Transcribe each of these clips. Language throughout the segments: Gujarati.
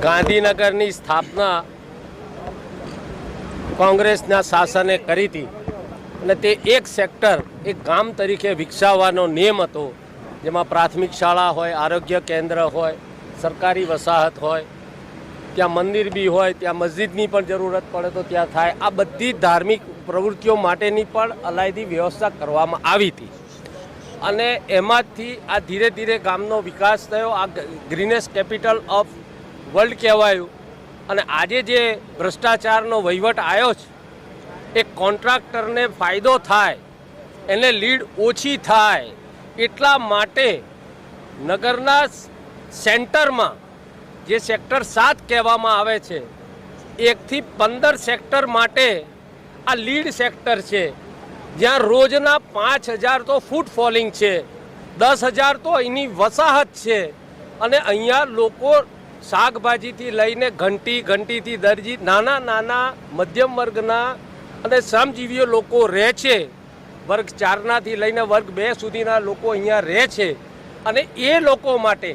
ગાંધીનગરની સ્થાપના કોંગ્રેસના શાસને કરી હતી અને તે એક સેક્ટર એક ગામ તરીકે વિકસાવવાનો નિયમ હતો, જેમાં પ્રાથમિક શાળા હોય, આરોગ્ય કેન્દ્ર હોય, સરકારી વસાહત હોય, ત્યાં મંદિર બી હોય, ત્યાં મસ્જિદની પણ જરૂરત પડે તો ત્યાં થાય. આ બધી ધાર્મિક પ્રવૃત્તિઓ માટેની પણ અલાયદી વ્યવસ્થા કરવામાં આવી હતી અને એમાંથી આ ધીરે ધીરે ગામનો વિકાસ થયો. આ ગ્રીનેસ્ટ કેપિટલ ઓફ વર્લ્ડ કહેવાયું. અને આજે જે ભ્રષ્ટાચારનો વહીવટ આવ્યો છે, એ કોન્ટ્રાક્ટરને ફાયદો થાય, એને લીડ ઓછી થાય, એટલા માટે નગરના સેન્ટરમાં જે સેક્ટર 7 કહેવામાં આવે છે, 1 થી 15 સેક્ટર માટે આ લીડ સેક્ટર છે, જ્યાં રોજના 5000 તો ફૂટફોલિંગ છે, 10,000 તો અહીંની વસાહત છે. અને અહીંયા લોકો શાકભાજીથી લઈને ઘંટીથી દરજી, નાના નાના મધ્યમ વર્ગના અને શ્રમજીવીઓ લોકો રહે છે. વર્ગ 4નાથી લઈને વર્ગ 2 સુધીના લોકો અહીંયા રહે છે. અને એ લોકો માટે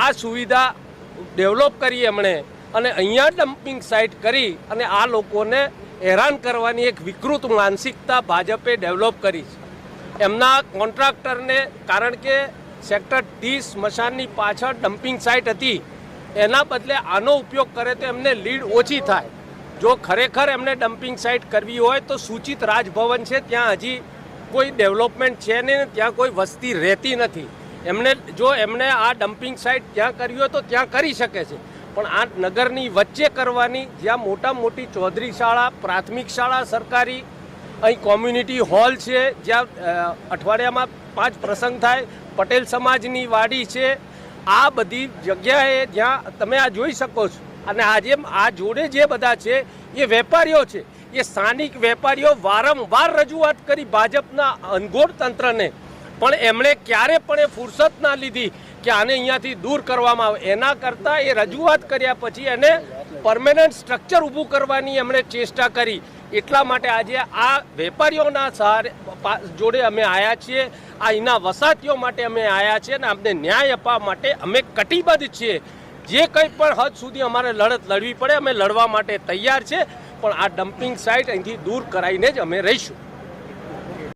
આ સુવિધા ડેવલપ કરી એમણે, અને અહીંયા ડમ્પિંગ સાઇટ કરી અને આ લોકોને હેરાન કરવાની એક વિકૃત માનસિકતા ભાજપે ડેવલપ કરી છે. એમના કોન્ટ્રાક્ટરને, કારણ કે સેક્ટર 30 સ્મશાનની પાછળ ડમ્પિંગ સાઇટ હતી, એના બદલે આનો ઉપયોગ કરે તો એમને લીડ ઓછી થાય. જો ખરેખર એમને ડમ્પિંગ સાઇટ કરવી હોય તો સૂચિત રાજભવન છે, ત્યાં હજી કોઈ ડેવલપમેન્ટ છે નહીં, ત્યાં કોઈ વસ્તી રહેતી નથી. એમણે આ ડમ્પિંગ સાઇટ ત્યાં કરવી હોય તો ત્યાં કરી શકે છે, પણ આ નગરની વચ્ચે કરવાની, જ્યાં મોટી ચૌધરી શાળા, પ્રાથમિક શાળા સરકારી, અહીં કોમ્યુનિટી હોલ છે, જ્યાં અઠવાડિયામાં 5 પ્રસંગ થાય, પટેલ સમાજની વાડી છે, આ બધી જગ્યાએ જ્યાં તમે આ જોઈ શકો છો. અને આજે આ જોડે જે બધા છે એ વેપારીઓ છે, એ સ્થાનિક વેપારીઓ વારંવાર રજૂઆત કરી ભાજપના અનગોળ તંત્રને, પણ એમણે ક્યારે પણ એ ફુરસત ના લીધી કે આને અહીંયાથી દૂર કરવામાં આવે. એના કરતાં એ રજૂઆત કર્યા પછી એને પરમેનન્ટ સ્ટ્રક્ચર ઊભું કરવાની એમણે ચેષ્ટા કરી. એટલા માટે આજે આ વેપારીઓના સહારે જોડે અમે આવ્યા છીએ, આ એના વસાતીઓ માટે અમે આવ્યા છીએ, અને અમને ન્યાય આપવા માટે અમે કટિબદ્ધ છીએ. જે કંઈ પણ હદ સુધી અમારે લડત લડવી પડે અમે લડવા માટે તૈયાર છે, પણ આ ડમ્પિંગ સાઇટ અહીંથી દૂર કરાવીને જ અમે રહીશું.